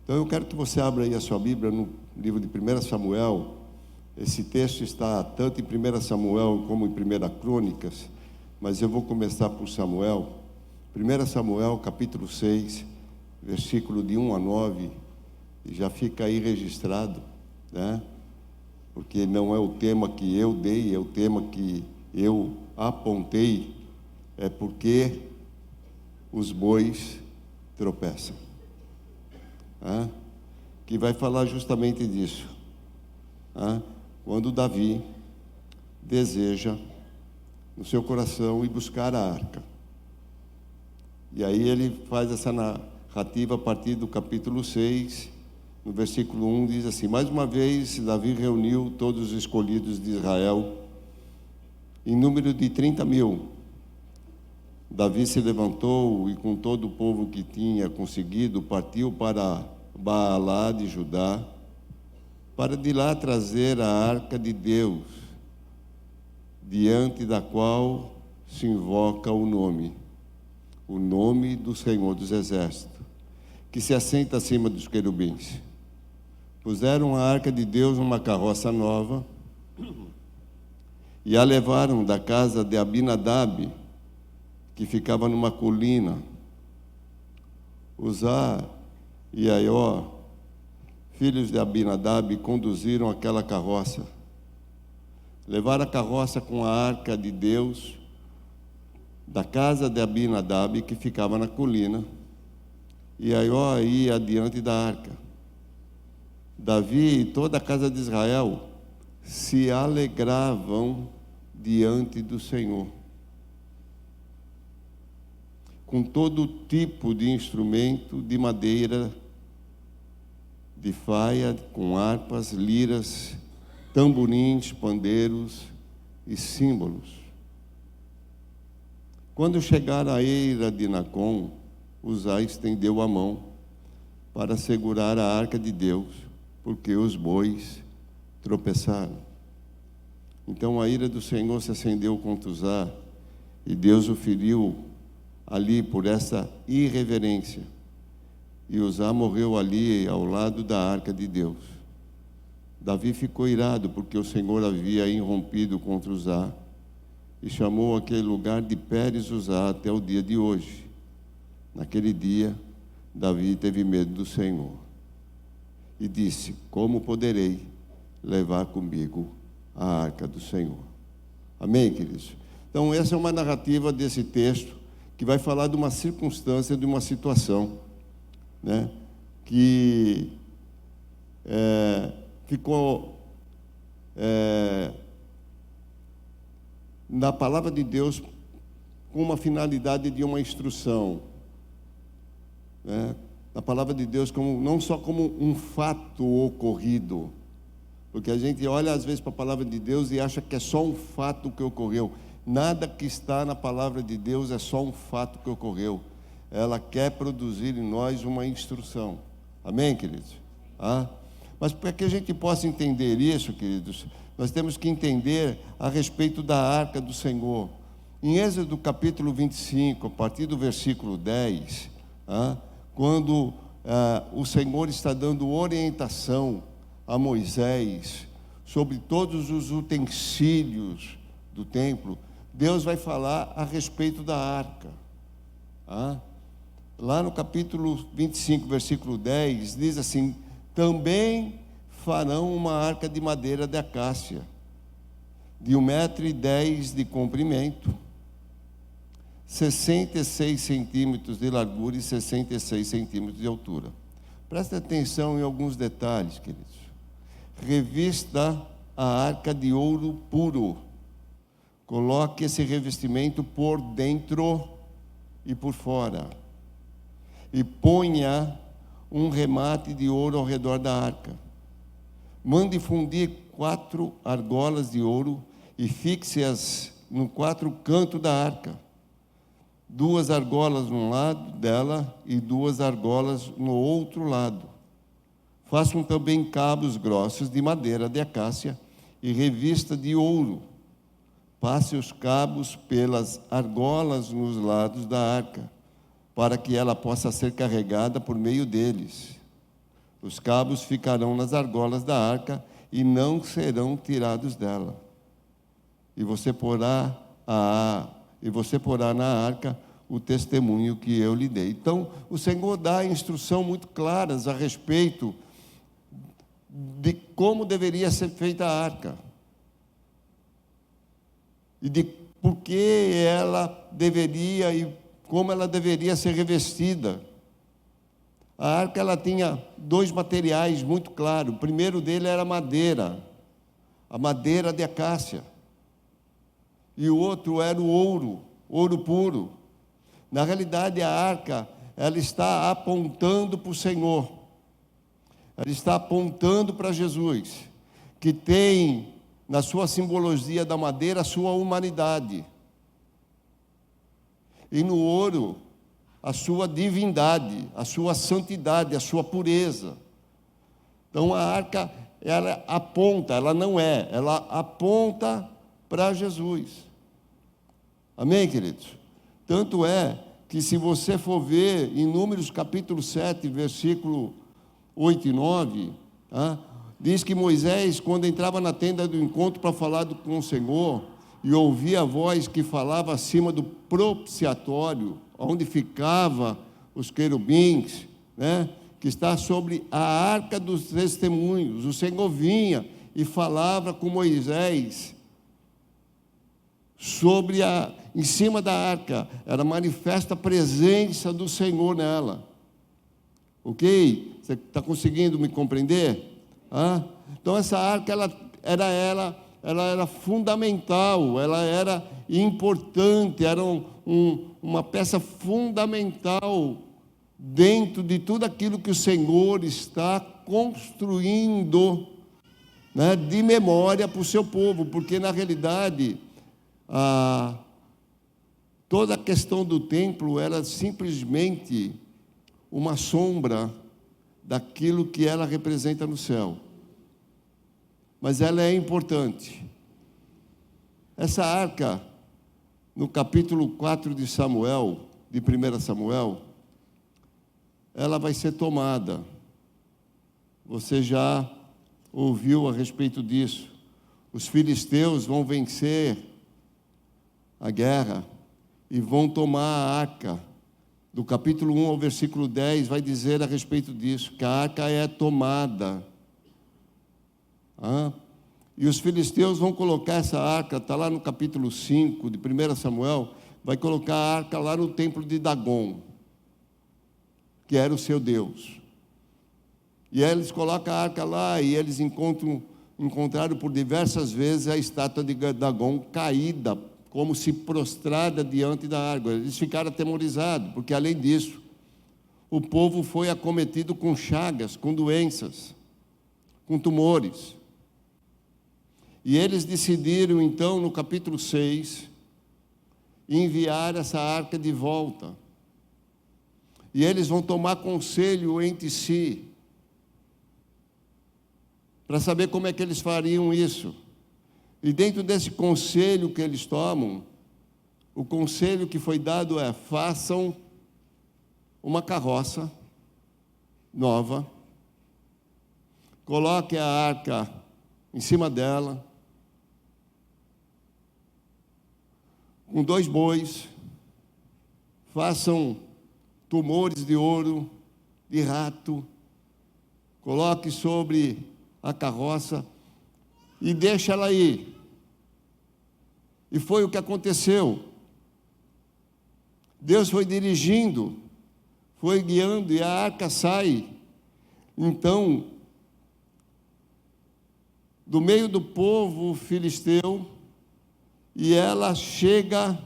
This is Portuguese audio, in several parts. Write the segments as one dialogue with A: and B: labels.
A: Então eu quero que você abra aí a sua Bíblia no livro de 1 Samuel. Esse texto está tanto em 1 Samuel como em 1 Crônicas, mas eu vou começar por Samuel. 1 Samuel, capítulo 6, versículo de 1 a 9, e já fica aí registrado, né? Porque não é o tema que eu dei, é o tema que eu apontei, é porque os bois tropeçam. Que vai falar justamente disso. Quando Davi deseja no seu coração ir buscar a arca. E aí ele faz essa narrativa a partir do capítulo 6, no versículo 1, diz assim: mais uma vez Davi reuniu todos os escolhidos de Israel, em número de 30.000. Davi se levantou e com todo o povo que tinha conseguido, partiu para Baalá de Judá, para de lá trazer a arca de Deus, diante da qual se invoca o nome do Senhor dos Exércitos, que se assenta acima dos querubins. Puseram a arca de Deus numa carroça nova e a levaram da casa de Abinadab, que ficava numa colina. Uzá e Aió, filhos de Abinadab, conduziram aquela carroça. Levaram a carroça com a arca de Deus da casa de Abinadab, que ficava na colina, e Aió ia adiante da arca. Davi e toda a casa de Israel se alegravam diante do Senhor, com todo tipo de instrumento de madeira, de faia, com harpas, liras, tamborins, pandeiros e símbolos. Quando chegaram à eira de Nacon, Uzá estendeu a mão para segurar a arca de Deus, porque os bois tropeçaram. Então a ira do Senhor se acendeu contra Uzá, e Deus o feriu ali por essa irreverência. E Uzá morreu ali ao lado da arca de Deus. Davi ficou irado porque o Senhor havia irrompido contra Uzá e chamou aquele lugar de Pérez Uzá até o dia de hoje. Naquele dia, Davi teve medo do Senhor e disse: como poderei levar comigo a arca do Senhor? Amém, queridos? Então essa é uma narrativa desse texto que vai falar de uma circunstância, de uma situação, né, que ficou na palavra de Deus com uma finalidade de uma instrução, né? Na palavra de Deus não só como um fato ocorrido, porque a gente olha às vezes para a palavra de Deus e acha que é só um fato que ocorreu. Nada que está na palavra de Deus é só um fato que ocorreu. Ela quer produzir em nós uma instrução. Amém, queridos? Mas para que a gente possa entender isso, queridos, nós temos que entender a respeito da arca do Senhor. Em Êxodo capítulo 25, a partir do versículo 10, quando o Senhor está dando orientação a Moisés sobre todos os utensílios do templo, Deus vai falar a respeito da arca. Lá no capítulo 25, versículo 10, diz assim: também farão uma arca de madeira de acácia, de 1,10 m de comprimento, 66 centímetros de largura e 66 centímetros de altura. Presta atenção em alguns detalhes, queridos. Revista a arca de ouro puro. Coloque esse revestimento por dentro e por fora. E ponha um remate de ouro ao redor da arca. Mande fundir 4 argolas de ouro e fixe-as no 4 cantos da arca. 2 argolas num lado dela e 2 argolas no outro lado. Façam também cabos grossos de madeira de acácia e revista de ouro. Passe os cabos pelas argolas nos lados da arca, para que ela possa ser carregada por meio deles. Os cabos ficarão nas argolas da arca e não serão tirados dela. E você porá na arca o testemunho que eu lhe dei. Então, o Senhor dá instrução muito claras a respeito de como deveria ser feita a arca. E de por que ela deveria e como ela deveria ser revestida. A arca ela tinha dois materiais muito claros. O primeiro dele era a madeira de acácia. E o outro era o ouro puro. Na realidade, a arca, ela está apontando para o Senhor. Ela está apontando para Jesus, que tem, na sua simbologia da madeira, a sua humanidade. E no ouro, a sua divindade, a sua santidade, a sua pureza. Então, a arca, ela aponta, ela aponta para Jesus. Amém, queridos? Tanto é que, se você for ver em Números capítulo 7, versículo 8 e 9, diz que Moisés, quando entrava na tenda do encontro para falar com o Senhor, e ouvia a voz que falava acima do propiciatório, onde ficava os querubins, que está sobre a arca dos testemunhos. O Senhor vinha e falava com Moisés sobre em cima da arca, era manifesta a presença do Senhor nela. Ok? Você está conseguindo me compreender? Então, essa arca, ela era fundamental, ela era importante, era uma peça fundamental dentro de tudo aquilo que o Senhor está construindo, de memória para o seu povo, porque, na realidade, toda a questão do templo era simplesmente uma sombra daquilo que ela representa no céu. Mas ela é importante. Essa arca, no capítulo 4 de Samuel, de 1 Samuel, ela vai ser tomada. Você já ouviu a respeito disso. Os filisteus vão vencer a guerra e vão tomar a arca. Do capítulo 1 ao versículo 10 vai dizer a respeito disso, que a arca é tomada. E os filisteus vão colocar essa arca, está lá no capítulo 5 de 1 Samuel, vai colocar a arca lá no templo de Dagon, que era o seu Deus. E aí eles colocam a arca lá e eles encontraram por diversas vezes a estátua de Dagon caída, como se prostrada diante da arca. Eles ficaram atemorizados, porque além disso, o povo foi acometido com chagas, com doenças, com tumores. E eles decidiram, então, no capítulo 6, enviar essa arca de volta. E eles vão tomar conselho entre si, para saber como é que eles fariam isso. E dentro desse conselho que eles tomam, o conselho que foi dado é: façam uma carroça nova, coloquem a arca em cima dela, com 2 bois, façam tumores de ouro, de rato, coloque sobre a carroça e deixa ela ir. E foi o que aconteceu. Deus foi dirigindo, foi guiando, e a arca sai. Então, do meio do povo filisteu, e ela chega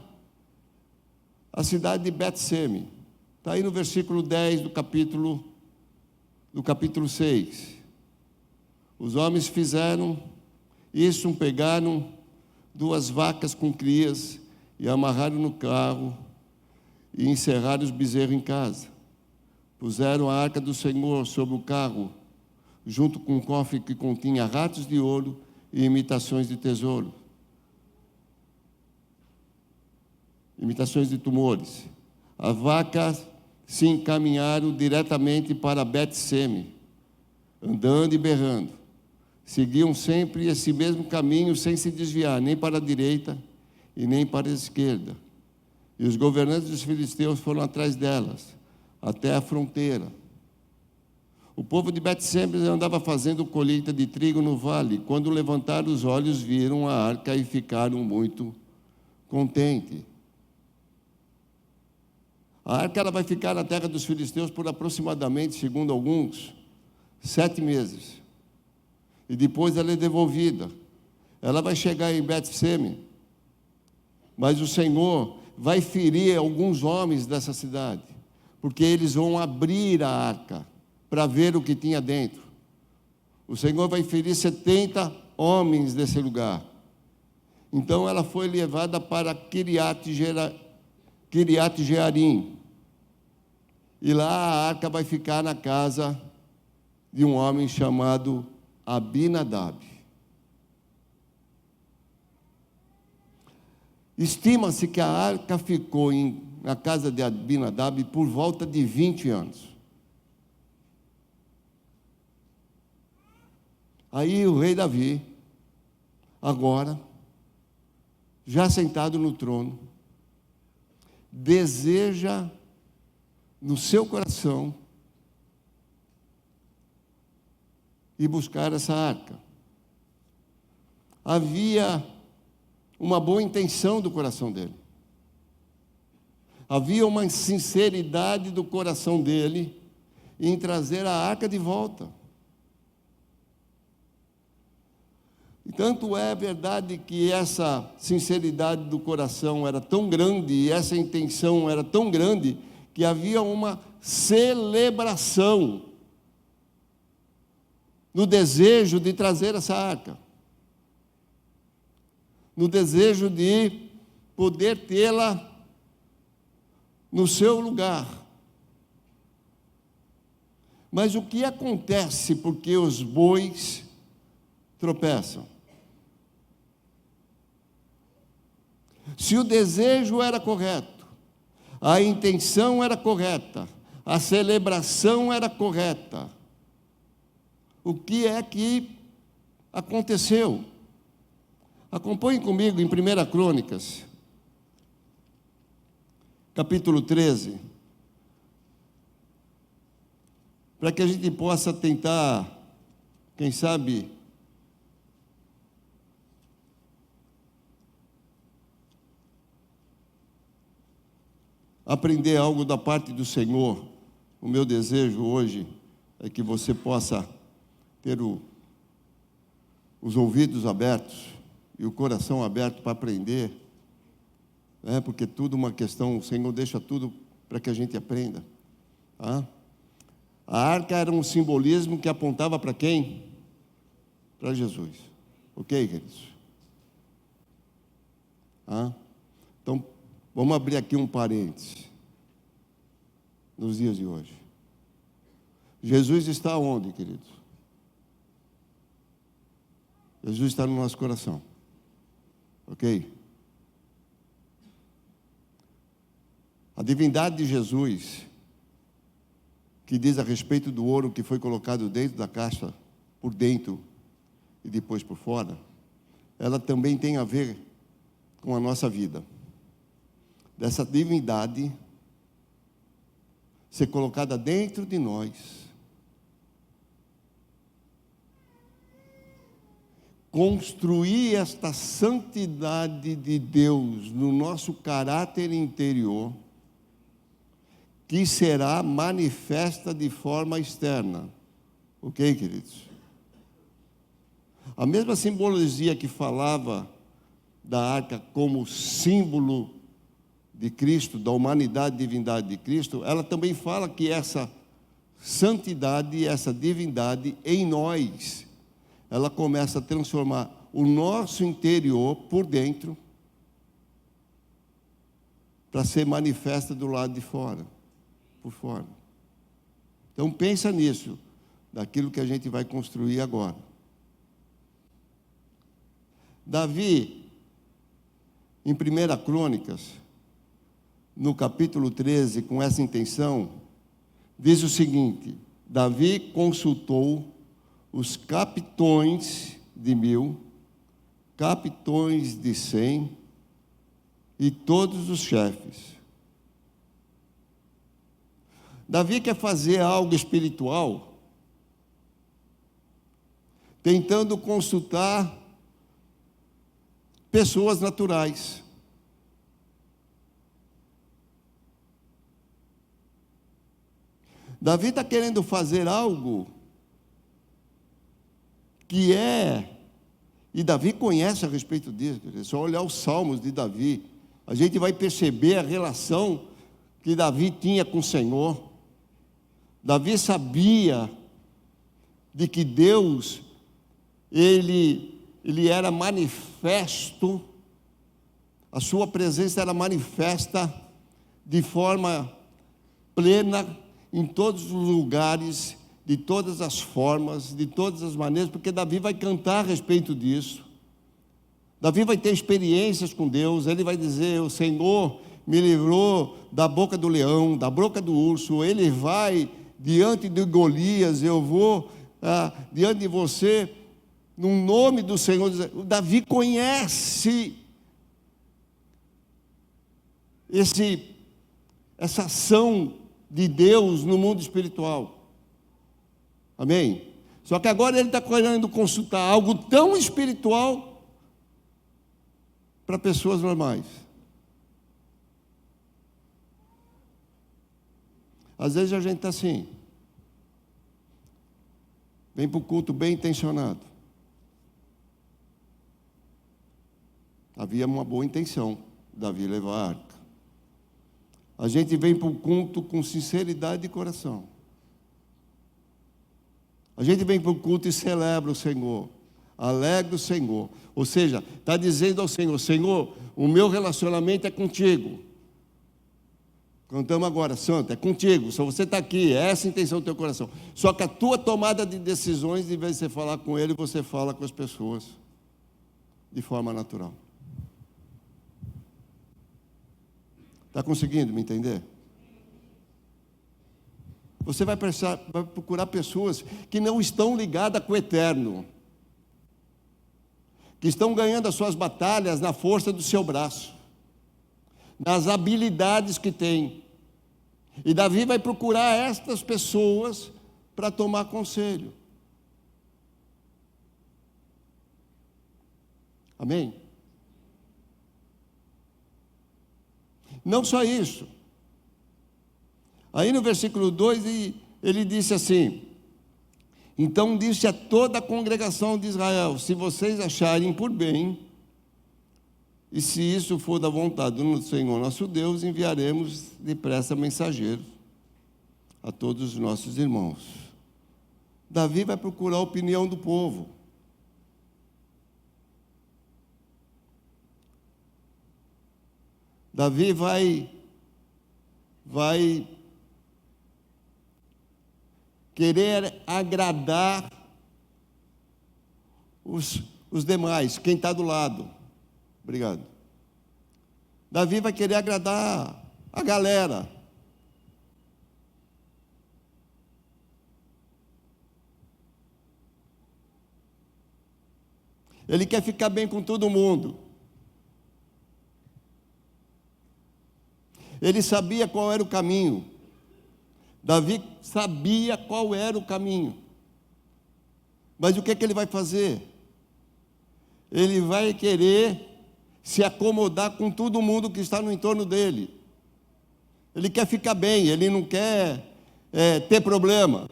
A: à cidade de Bet-Seme. Está aí no versículo 10 do capítulo 6. Os homens fizeram isso, pegaram 2 vacas com crias e amarraram no carro e encerraram os bezerros em casa. Puseram a arca do Senhor sobre o carro, junto com um cofre que continha ratos de ouro e imitações de tesouro, imitações de tumores. As vacas se encaminharam diretamente para Bet-Seme, andando e berrando. Seguiam sempre esse mesmo caminho sem se desviar, nem para a direita e nem para a esquerda. E os governantes dos filisteus foram atrás delas, até a fronteira. O povo de Bet-Semes andava fazendo colheita de trigo no vale. Quando levantaram os olhos, viram a arca e ficaram muito contentes. A arca ela vai ficar na terra dos filisteus por aproximadamente, segundo alguns, 7 meses. E depois ela é devolvida. Ela vai chegar em Bet-Semes, mas o Senhor vai ferir alguns homens dessa cidade, porque eles vão abrir a arca para ver o que tinha dentro. O Senhor vai ferir 70 homens desse lugar. Então ela foi levada para Kiriat Jearim. E lá a arca vai ficar na casa de um homem chamado Abinadab. Estima-se que a arca ficou na casa de Abinadab por volta de 20 anos. Aí o rei Davi, agora, já sentado no trono, deseja no seu coração ir buscar essa arca. Havia uma boa intenção do coração dele. Havia uma sinceridade do coração dele em trazer a arca de volta. E tanto é verdade que essa sinceridade do coração era tão grande, e essa intenção era tão grande, que havia uma celebração no desejo de trazer essa arca, no desejo de poder tê-la no seu lugar. Mas o que acontece porque os bois tropeçam? Se o desejo era correto, a intenção era correta, a celebração era correta, o que é que aconteceu? Acompanhe comigo em 1 Crônicas, capítulo 13, para que a gente possa tentar, quem sabe, aprender algo da parte do Senhor. O meu desejo hoje é que você possa ter os ouvidos abertos e o coração aberto para aprender, porque tudo uma questão, o Senhor deixa tudo para que a gente aprenda. Tá? A arca era um simbolismo que apontava para quem? Para Jesus. Ok, queridos? Então, vamos abrir aqui um parênteses nos dias de hoje. Jesus está onde, queridos? Jesus está no nosso coração. Ok? A divindade de Jesus, que diz a respeito do ouro que foi colocado dentro da caixa, por dentro e depois por fora, ela também tem a ver com a nossa vida. Dessa divindade ser colocada dentro de nós, construir esta santidade de Deus no nosso caráter interior, que será manifesta de forma externa. Ok, queridos? A mesma simbologia que falava da arca como símbolo de Cristo, da humanidade e divindade de Cristo, ela também fala que essa santidade, essa divindade em nós, ela começa a transformar o nosso interior por dentro, para ser manifesta do lado de fora, por fora. Então pensa nisso, daquilo que a gente vai construir agora. Davi, em 1 Crônicas, no capítulo 13, com essa intenção, diz o seguinte: Davi consultou os capitões de 1000, capitões de 100 e todos os chefes. Davi quer fazer algo espiritual, tentando consultar pessoas naturais. Davi está querendo fazer algo que e Davi conhece a respeito disso. É só olhar os salmos de Davi, a gente vai perceber a relação que Davi tinha com o Senhor. Davi sabia de que Deus, ele era manifesto, a sua presença era manifesta de forma plena em todos os lugares, de todas as formas, de todas as maneiras, porque Davi vai cantar a respeito disso. Davi vai ter experiências com Deus, ele vai dizer: o Senhor me livrou da boca do leão, da boca do urso. Ele vai diante de Golias, eu vou diante de você, no nome do Senhor. O Davi conhece essa ação de Deus no mundo espiritual. Amém? Só que agora ele está querendo consultar algo tão espiritual para pessoas normais. Às vezes a gente está assim, vem para o culto bem intencionado. Havia uma boa intenção, Davi levar a arca. A gente vem para o culto com sinceridade de coração. A gente vem para o culto e celebra o Senhor, alegra o Senhor. Ou seja, está dizendo ao Senhor: Senhor, o meu relacionamento é contigo. Cantamos agora, Santo, é contigo, só você está aqui, é essa a intenção do teu coração. Só que a tua tomada de decisões, em vez de você falar com Ele, você fala com as pessoas, de forma natural. Está conseguindo me entender? Você vai procurar pessoas que não estão ligadas com o eterno, que estão ganhando as suas batalhas na força do seu braço, nas habilidades que tem. E Davi vai procurar estas pessoas para tomar conselho. Amém? Não só isso. Aí no versículo 2 ele disse assim: então disse a toda a congregação de Israel: se vocês acharem por bem, e se isso for da vontade do Senhor nosso Deus, enviaremos depressa mensageiros a todos os nossos irmãos. Davi vai procurar a opinião do povo. Davi vai querer agradar os demais, quem está do lado. Obrigado. Davi vai querer agradar a galera. Ele quer ficar bem com todo mundo. Ele sabia qual era o caminho. Davi sabia qual era o caminho. Mas o que é que ele vai fazer? Ele vai querer se acomodar com todo mundo que está no entorno dele. Ele quer ficar bem, ele não quer ter problema.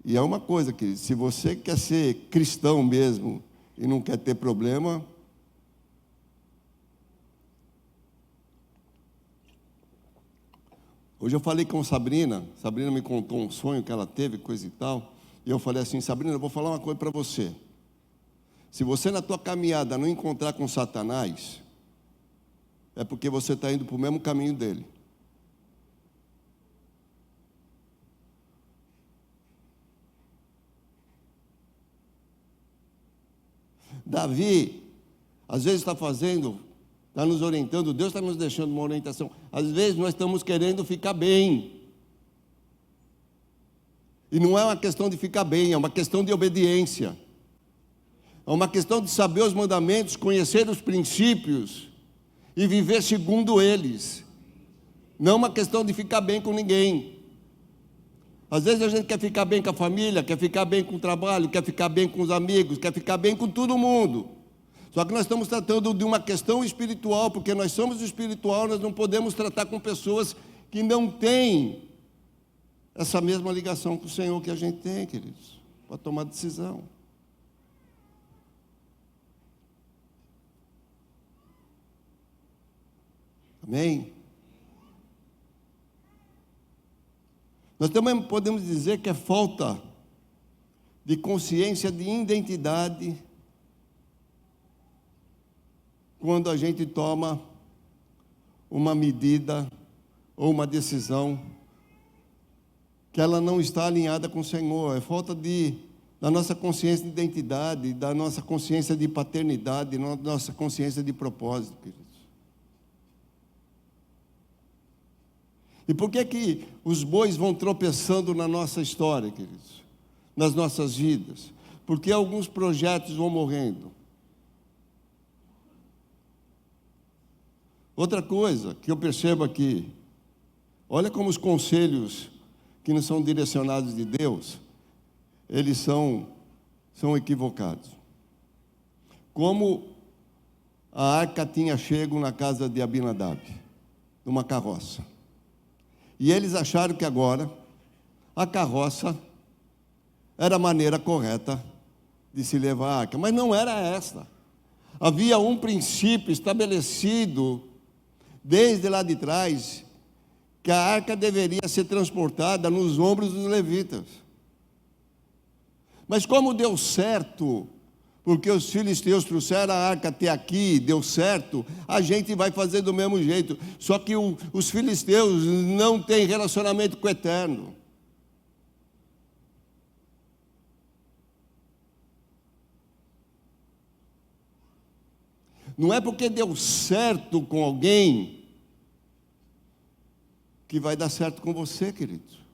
A: E é uma coisa que, se você quer ser cristão mesmo e não quer ter problema, hoje eu falei com Sabrina me contou um sonho que ela teve, coisa e tal, e eu falei assim: Sabrina, eu vou falar uma coisa para você. Se você na tua caminhada não encontrar com Satanás, é porque você está indo para o mesmo caminho dele. Davi, às vezes está nos orientando, Deus está nos deixando uma orientação. Às vezes nós estamos querendo ficar bem. E não é uma questão de ficar bem, é uma questão de obediência. É uma questão de saber os mandamentos, conhecer os princípios e viver segundo eles. Não é uma questão de ficar bem com ninguém. Às vezes a gente quer ficar bem com a família, quer ficar bem com o trabalho, quer ficar bem com os amigos, quer ficar bem com todo mundo. Só que nós estamos tratando de uma questão espiritual, porque nós somos espiritual, nós não podemos tratar com pessoas que não têm essa mesma ligação com o Senhor que a gente tem, queridos, para tomar decisão. Amém? Nós também podemos dizer que é falta de consciência de identidade quando a gente toma uma medida ou uma decisão que ela não está alinhada com o Senhor. É falta da nossa consciência de identidade, da nossa consciência de paternidade, da nossa consciência de propósito, queridos. E por que os bois vão tropeçando na nossa história, queridos? Nas nossas vidas? Porque alguns projetos vão morrendo. Outra coisa que eu percebo aqui, olha como os conselhos que não são direcionados de Deus, eles são equivocados. Como a arca tinha chego na casa de Abinadab, numa carroça. E eles acharam que agora a carroça era a maneira correta de se levar a arca, mas não era esta. Havia um princípio estabelecido desde lá de trás, que a arca deveria ser transportada nos ombros dos levitas. Mas como deu certo, porque os filisteus trouxeram a arca até aqui, deu certo, a gente vai fazer do mesmo jeito. Só que os filisteus não têm relacionamento com o Eterno. Não é porque deu certo com alguém que vai dar certo com você, queridos.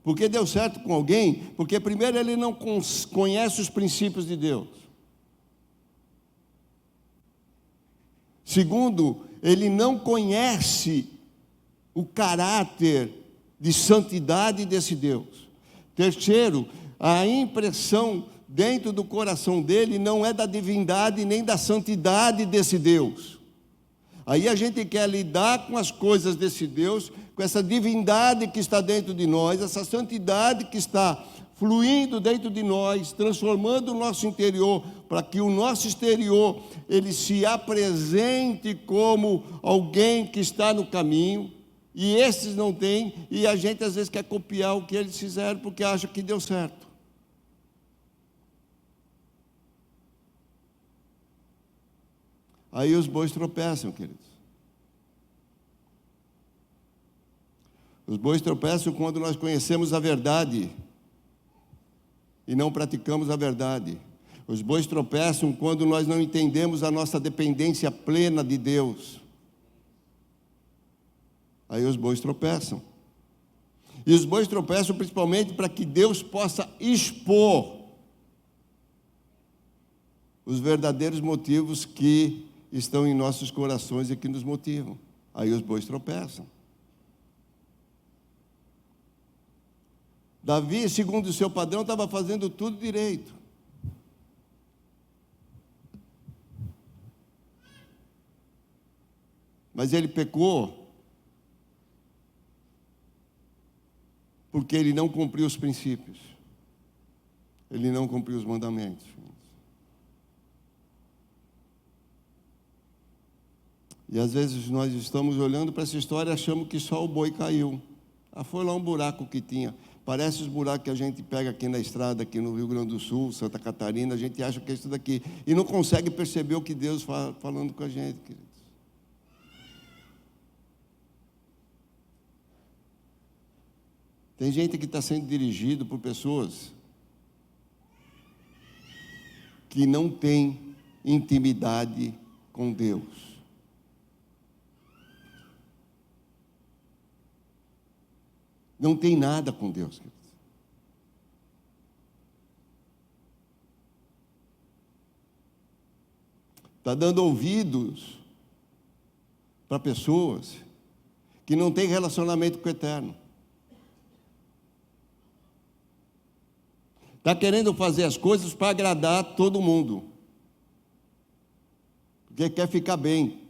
A: Porque deu certo com alguém, porque primeiro ele não conhece os princípios de Deus. Segundo, ele não conhece o caráter de santidade desse Deus. Terceiro, a impressão dentro do coração dele não é da divindade nem da santidade desse Deus. Aí a gente quer lidar com as coisas desse Deus, com essa divindade que está dentro de nós, essa santidade que está fluindo dentro de nós, transformando o nosso interior, para que o nosso exterior, ele se apresente como alguém que está no caminho, e esses não têm, e a gente às vezes quer copiar o que eles fizeram, porque acha que deu certo. Aí os bois tropeçam, queridos. Os bois tropeçam quando nós conhecemos a verdade e não praticamos a verdade. Os bois tropeçam quando nós não entendemos a nossa dependência plena de Deus. Aí os bois tropeçam. E os bois tropeçam principalmente para que Deus possa expor os verdadeiros motivos que estão em nossos corações e que nos motivam. Aí os bois tropeçam. Davi, segundo o seu padrão, estava fazendo tudo direito. Mas ele pecou porque ele não cumpriu os princípios. Ele não cumpriu os mandamentos. E às vezes nós estamos olhando para essa história e achamos que só o boi caiu. Ah, foi lá um buraco que tinha. Parece os buracos que a gente pega aqui na estrada, aqui no Rio Grande do Sul, Santa Catarina, a gente acha que é isso daqui. E não consegue perceber o que Deus está falando com a gente, queridos. Tem gente que está sendo dirigido por pessoas que não têm intimidade com Deus. Não tem nada com Deus, queridos. Está dando ouvidos para pessoas que não têm relacionamento com o Eterno. Está querendo fazer as coisas para agradar todo mundo. Porque quer ficar bem.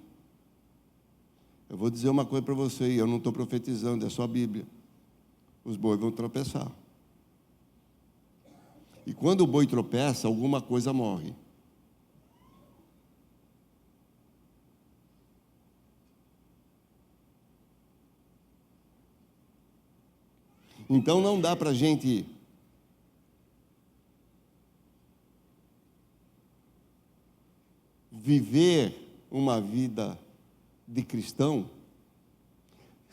A: Eu vou dizer uma coisa para você, e eu não estou profetizando, é só a Bíblia. Os bois vão tropeçar. E quando o boi tropeça, alguma coisa morre. Então não dá para a gente viver uma vida de cristão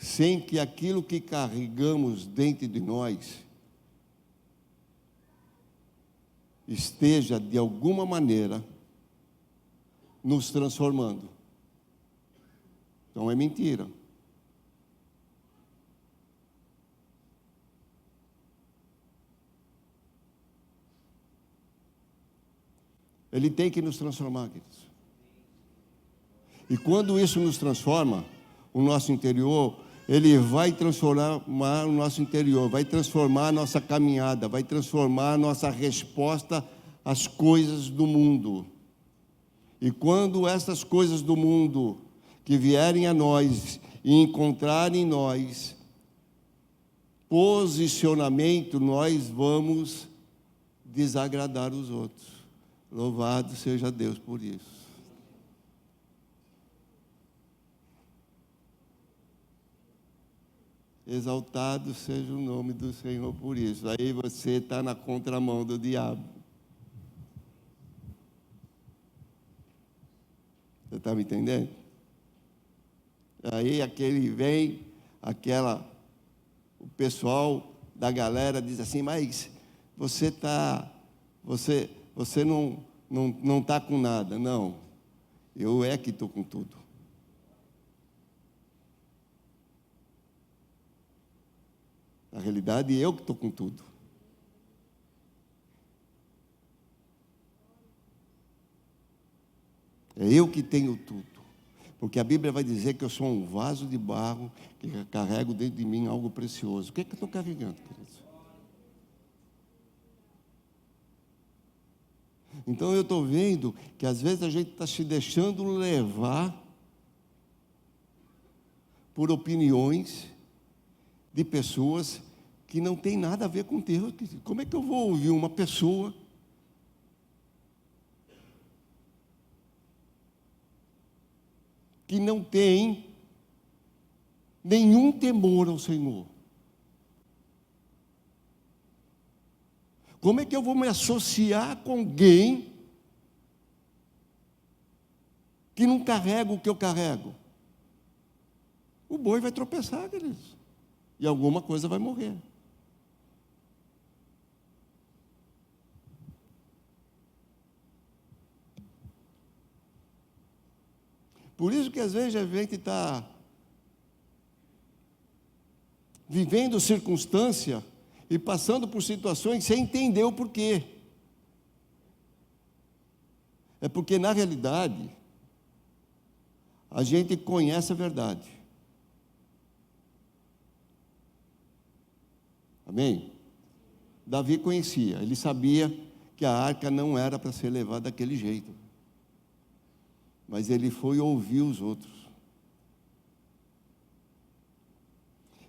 A: sem que aquilo que carregamos dentro de nós esteja, de alguma maneira, nos transformando. Então é mentira. Ele tem que nos transformar, queridos. E quando isso nos transforma, o nosso interior, ele vai transformar o nosso interior, vai transformar a nossa caminhada, vai transformar a nossa resposta às coisas do mundo. E quando essas coisas do mundo que vierem a nós e encontrarem em nós posicionamento, nós vamos desagradar os outros. Louvado seja Deus por isso. Exaltado seja o nome do Senhor por isso. Aí você está na contramão do diabo. Você está me entendendo? Aí aquele vem, o pessoal da galera diz assim, mas você não está com nada. Não, eu é que estou com tudo. Na realidade, eu que estou com tudo. É eu que tenho tudo. Porque a Bíblia vai dizer que eu sou um vaso de barro que carrego dentro de mim algo precioso. O que é que eu estou carregando, queridos? Então eu estou vendo que às vezes a gente está se deixando levar por opiniões de pessoas que não tem nada a ver com Deus. Como é que eu vou ouvir uma pessoa que não tem nenhum temor ao Senhor? Como é que eu vou me associar com alguém que não carrega o que eu carrego? O boi vai tropeçar, queridos. E alguma coisa vai morrer. Por isso que às vezes a gente está vivendo circunstância e passando por situações sem entender o porquê. É porque, na realidade, a gente conhece a verdade. Amém? Davi conhecia, ele sabia que a arca não era para ser levada daquele jeito. Mas ele foi ouvir os outros.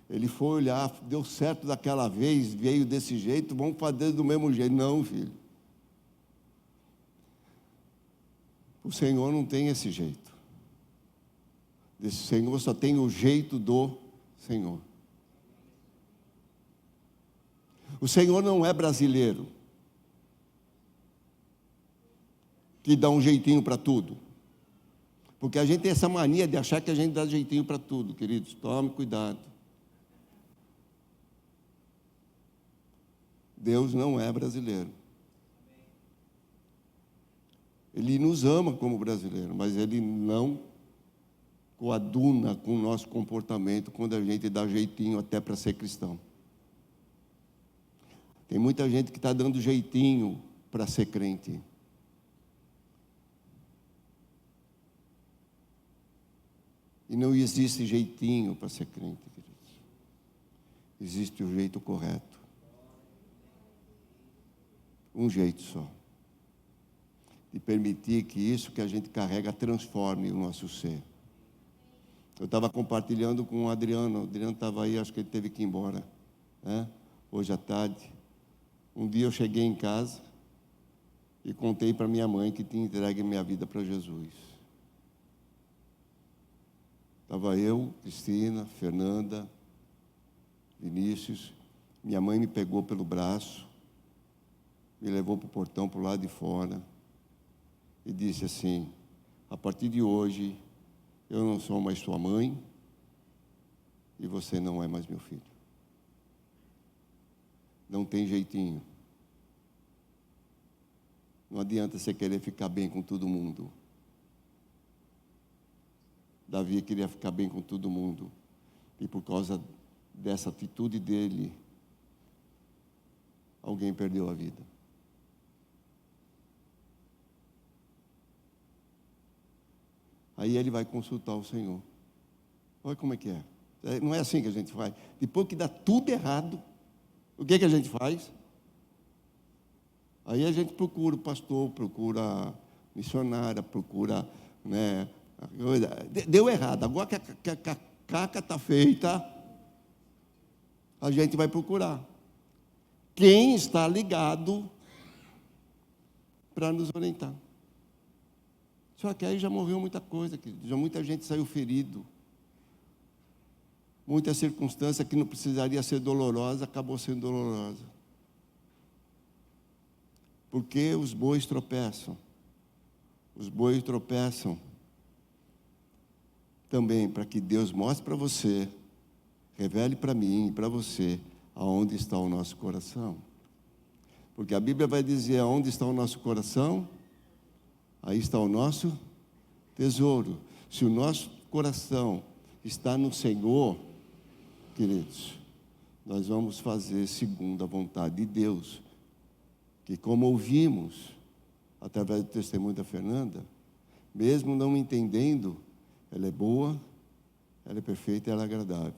A: Ele foi olhar, deu certo daquela vez, veio desse jeito, vamos fazer do mesmo jeito. Não, filho. O Senhor não tem esse jeito. Esse Senhor só tem o jeito do Senhor. O Senhor não é brasileiro, que dá um jeitinho para tudo. Porque a gente tem essa mania de achar que a gente dá jeitinho para tudo, queridos. Tome cuidado. Deus não é brasileiro. Ele nos ama como brasileiro, mas Ele não coaduna com o nosso comportamento quando a gente dá jeitinho até para ser cristão. Tem muita gente que está dando jeitinho para ser crente. E não existe jeitinho para ser crente, queridos. Existe o jeito correto. Um jeito só. De permitir que isso que a gente carrega transforme o nosso ser. Eu estava compartilhando com o Adriano estava aí, acho que ele teve que ir embora, né? Hoje à tarde. Um dia eu cheguei em casa e contei para minha mãe que tinha entregue minha vida para Jesus. Estava eu, Cristina, Fernanda, Vinícius. Minha mãe me pegou pelo braço, me levou para o portão, para o lado de fora, e disse assim: a partir de hoje, eu não sou mais sua mãe, e você não é mais meu filho. Não tem jeitinho. Não adianta você querer ficar bem com todo mundo. Davi queria ficar bem com todo mundo. E por causa dessa atitude dele, alguém perdeu a vida. Aí ele vai consultar o Senhor. Olha como é que é. Não é assim que a gente faz. Depois que dá tudo errado, o que a gente faz? Aí a gente procura o pastor, procura a missionária, procura, né? Deu errado, agora que a caca está feita, a gente vai procurar quem está ligado para nos orientar. Só que aí já morreu muita coisa, já muita gente saiu ferido. Muita circunstância que não precisaria ser dolorosa, acabou sendo dolorosa. Porque os bois tropeçam. Os bois tropeçam também para que Deus mostre para você, revele para mim e para você, aonde está o nosso coração. Porque a Bíblia vai dizer aonde está o nosso coração, aí está o nosso tesouro. Se o nosso coração está no Senhor, queridos, nós vamos fazer segundo a vontade de Deus, que como ouvimos, através do testemunho da Fernanda, mesmo não entendendo, ela é boa, ela é perfeita e ela é agradável.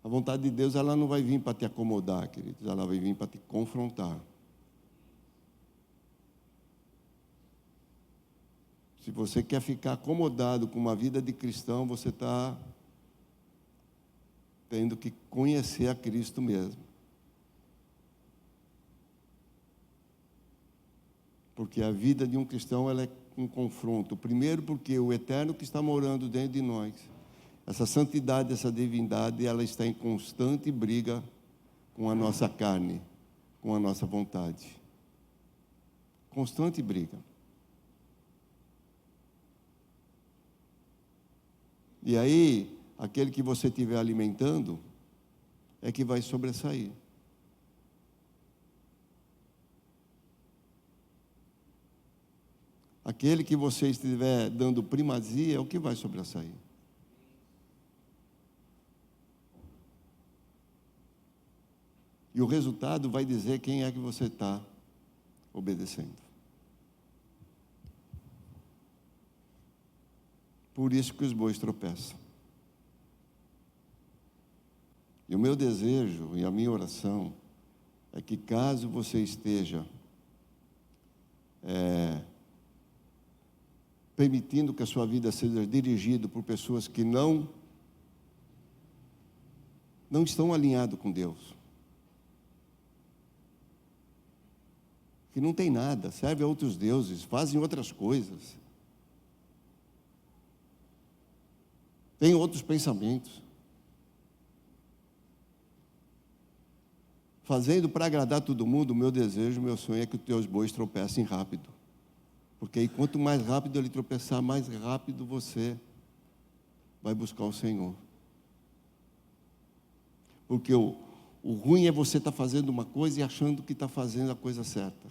A: A vontade de Deus, ela não vai vir para te acomodar, queridos, ela vai vir para te confrontar. Se você quer ficar acomodado com uma vida de cristão, você está tendo que conhecer a Cristo mesmo. Porque a vida de um cristão, ela é um confronto. Primeiro porque o eterno que está morando dentro de nós, essa santidade, essa divindade, ela está em constante briga com a nossa carne, com a nossa vontade. Constante briga. E aí, aquele que você estiver alimentando, é que vai sobressair. Aquele que você estiver dando primazia é o que vai sobressair. E o resultado vai dizer quem é que você está obedecendo. Por isso que os bois tropeçam. E o meu desejo e a minha oração é que caso você esteja permitindo que a sua vida seja dirigida por pessoas que não estão alinhados com Deus, que não tem nada, servem a outros deuses, fazem outras coisas, têm outros pensamentos, fazendo para agradar todo mundo. O meu desejo, o meu sonho é que os teus bois tropecem rápido. Porque aí, quanto mais rápido ele tropeçar, mais rápido você vai buscar o Senhor. Porque o ruim é você estar fazendo uma coisa e achando que está fazendo a coisa certa.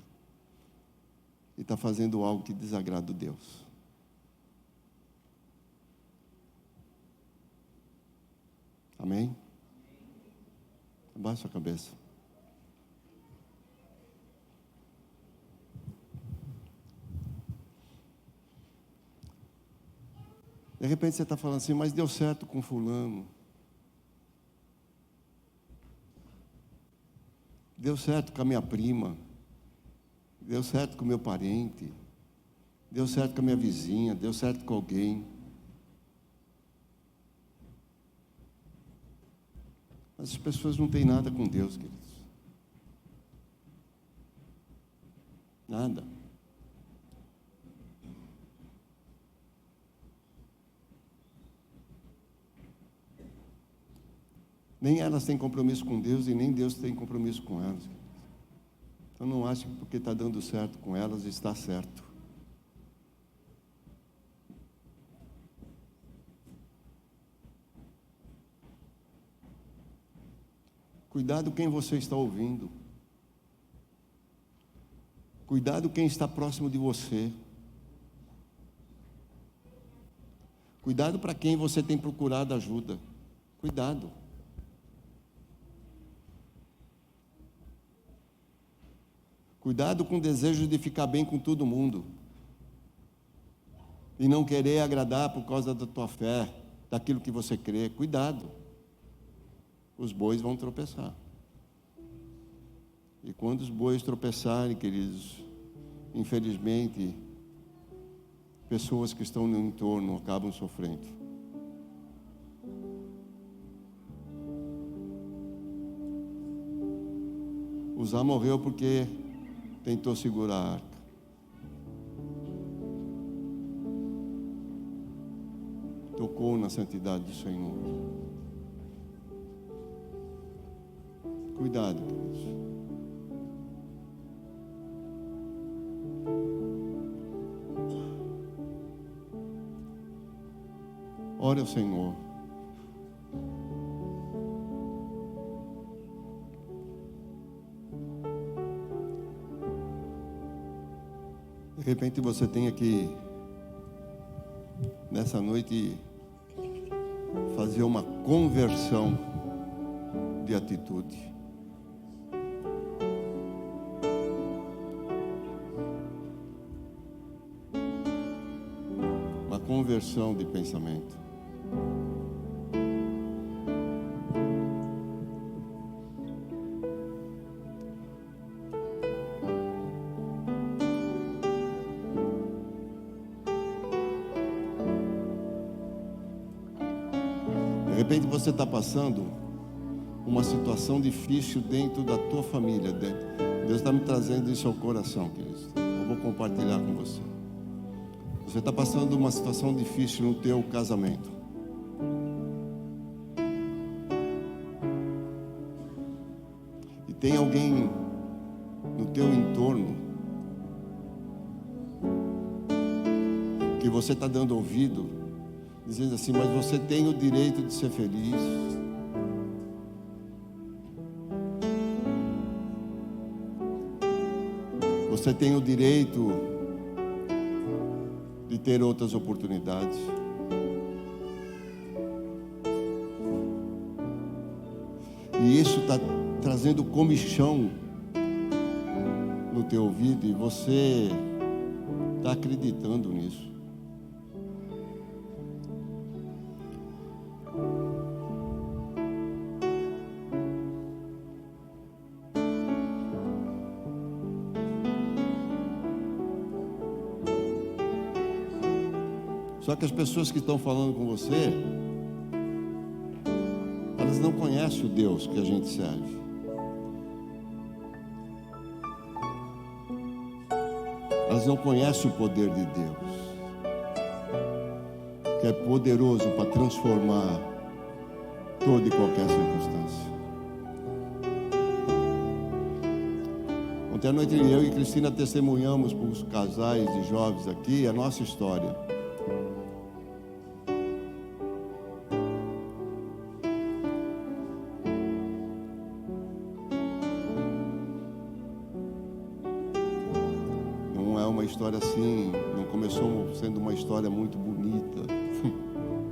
A: E está fazendo algo que desagrada a Deus. Amém? Amém. Baixa a cabeça. De repente você está falando assim, mas deu certo com fulano. Deu certo com a minha prima. Deu certo com o meu parente. Deu certo com a minha vizinha. Deu certo com alguém. Mas as pessoas não têm nada com Deus, queridos. Nada. Nem elas têm compromisso com Deus e nem Deus tem compromisso com elas. Então não acho que porque está dando certo com elas está certo. Cuidado quem você está ouvindo. Cuidado quem está próximo de você. Cuidado para quem você tem procurado ajuda. Cuidado. Cuidado com o desejo de ficar bem com todo mundo. E não querer agradar por causa da tua fé, daquilo que você crê. Cuidado. Os bois vão tropeçar. E quando os bois tropeçarem, queridos, infelizmente, pessoas que estão no entorno acabam sofrendo. Uzá morreu porque tentou segurar a arca. Tocou na santidade do Senhor. Cuidado, queridos. Ore ao Senhor. De repente você tem que, nessa noite, fazer uma conversão de atitude. Uma conversão de pensamento. De repente você está passando uma situação difícil dentro da tua família. Deus está me trazendo isso ao coração, queridos. Eu vou compartilhar com você. Você está passando uma situação difícil no teu casamento. E tem alguém no teu entorno que você está dando ouvido, dizendo assim, mas você tem o direito de ser feliz. Você tem o direito de ter outras oportunidades. E isso está trazendo comichão no teu ouvido e você está acreditando nisso. Só que as pessoas que estão falando com você, elas não conhecem o Deus que a gente serve. Elas não conhecem o poder de Deus, que é poderoso para transformar toda e qualquer circunstância. Ontem à noite eu e Cristina testemunhamos para os casais de jovens aqui a nossa história. História assim, não começou sendo uma história muito bonita,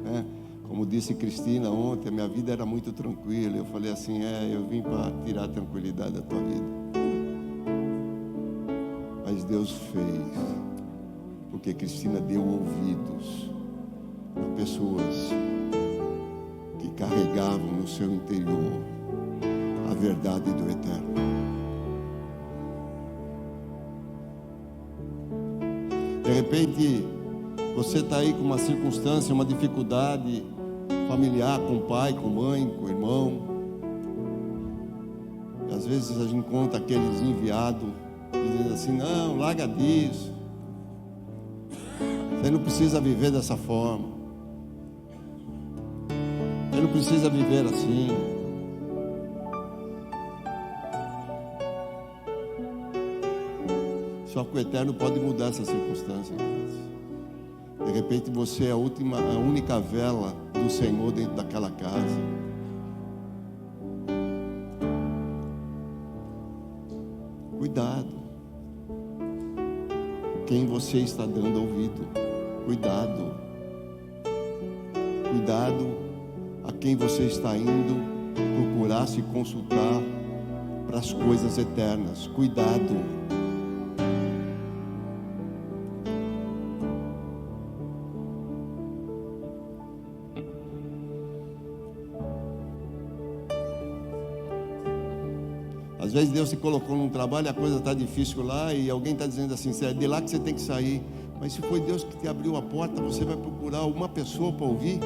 A: né? Como disse Cristina ontem, a minha vida era muito tranquila. Eu falei assim, eu vim para tirar a tranquilidade da tua vida. Mas Deus fez, porque Cristina deu ouvidos a pessoas que carregavam no seu interior a verdade do Eterno. De repente, você está aí com uma circunstância, uma dificuldade familiar, com o pai, com a mãe, com o irmão. E às vezes a gente encontra aqueles enviados dizendo assim, não, larga disso. Você não precisa viver dessa forma. Você não precisa viver assim. Só que o Eterno pode mudar essa circunstância. De repente você é a única vela do Senhor dentro daquela casa. Cuidado. Quem você está dando ouvido. Cuidado. Cuidado a quem você está indo procurar se consultar para as coisas eternas. Cuidado. Às vezes Deus se colocou num trabalho, a coisa está difícil lá e alguém está dizendo assim, é de lá que você tem que sair. Mas se foi Deus que te abriu a porta, você vai procurar uma pessoa para ouvir?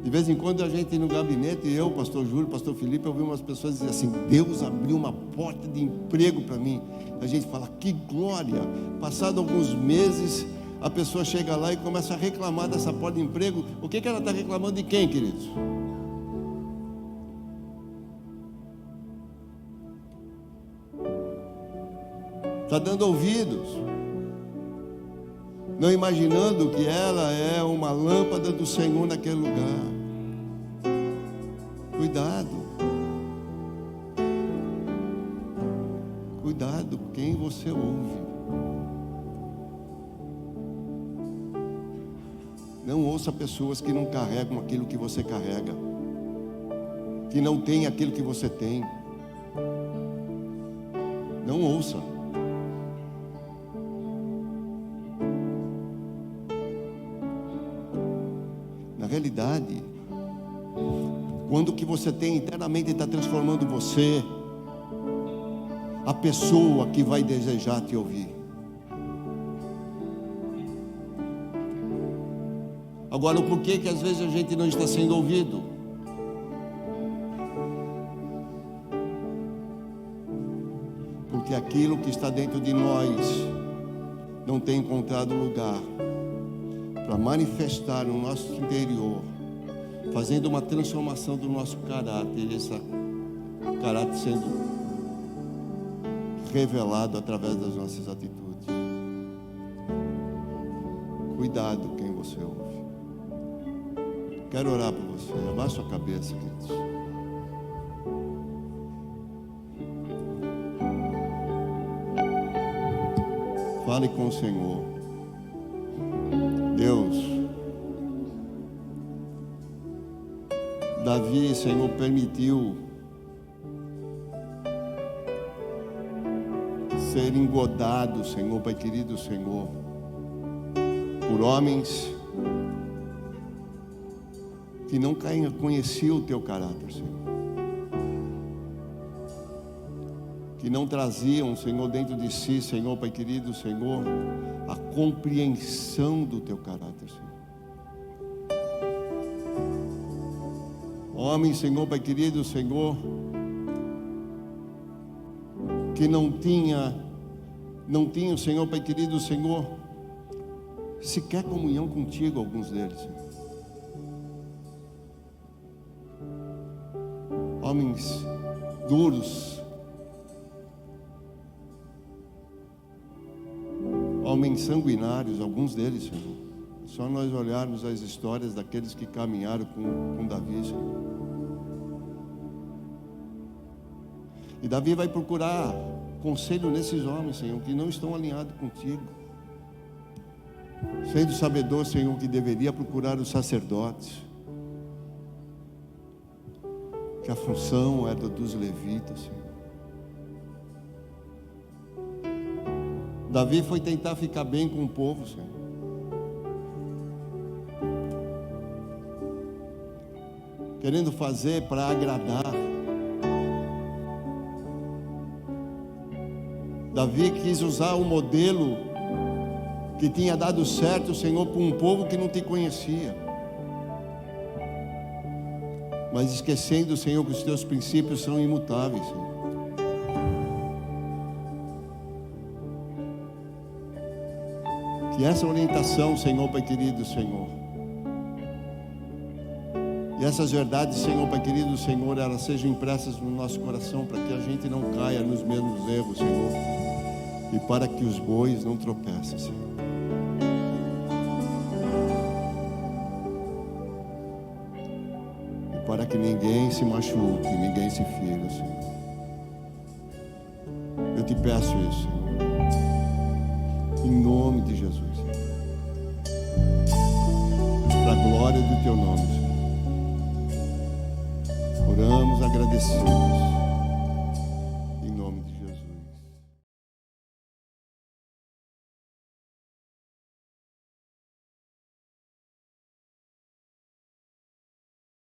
A: De vez em quando a gente no gabinete, eu, pastor Júlio, pastor Felipe, eu ouvi umas pessoas dizer assim, Deus abriu uma porta de emprego para mim. A gente fala, que glória! Passado alguns meses, a pessoa chega lá e começa a reclamar dessa porta de emprego. O que ela está reclamando de quem, queridos? Está dando ouvidos, não imaginando que ela é uma lâmpada do Senhor naquele lugar. Cuidado. Cuidado com quem você ouve. Não ouça pessoas que não carregam aquilo que você carrega, que não tem aquilo que você tem. Não ouça. Na realidade, quando o que você tem internamente está transformando você, a pessoa que vai desejar te ouvir. Agora, por que às vezes a gente não está sendo ouvido? Porque aquilo que está dentro de nós não tem encontrado lugar para manifestar no nosso interior, fazendo uma transformação do nosso caráter, esse caráter sendo revelado através das nossas atitudes. Cuidado quem você ouve. Quero orar por você. Abaixa sua cabeça, queridos. Fale com o Senhor. Deus, Davi, Senhor, permitiu ser engodado, Senhor, Pai querido Senhor, por homens que não conheciam o teu caráter, Senhor, que não traziam, Senhor, dentro de si, Senhor, Pai querido Senhor, a compreensão do teu caráter, Senhor. Homens, Senhor, Pai querido Senhor, que não tinham, Senhor, Pai querido Senhor, sequer comunhão contigo, alguns deles, Senhor. Homens duros, homens sanguinários, alguns deles, Senhor. Só nós olharmos as histórias daqueles que caminharam com Davi, Senhor. E Davi vai procurar conselho nesses homens, Senhor, que não estão alinhados contigo. Sendo sabedor, Senhor, que deveria procurar os sacerdotes, que a função era dos levitas, Senhor. Davi foi tentar ficar bem com o povo, Senhor. Querendo fazer para agradar. Davi quis usar o modelo que tinha dado certo, Senhor, para um povo que não te conhecia. Mas esquecendo, Senhor, que os teus princípios são imutáveis, Senhor. Que essa orientação, Senhor, Pai querido, Senhor, e essas verdades, Senhor, Pai querido, Senhor, elas sejam impressas no nosso coração, para que a gente não caia nos mesmos erros, Senhor, e para que os bois não tropecem, Senhor. E para que ninguém se machuque, ninguém se fira, Senhor. Eu te peço isso, Senhor, em nome de Jesus, Senhor, para a glória do teu nome, Senhor. Oramos agradecidos.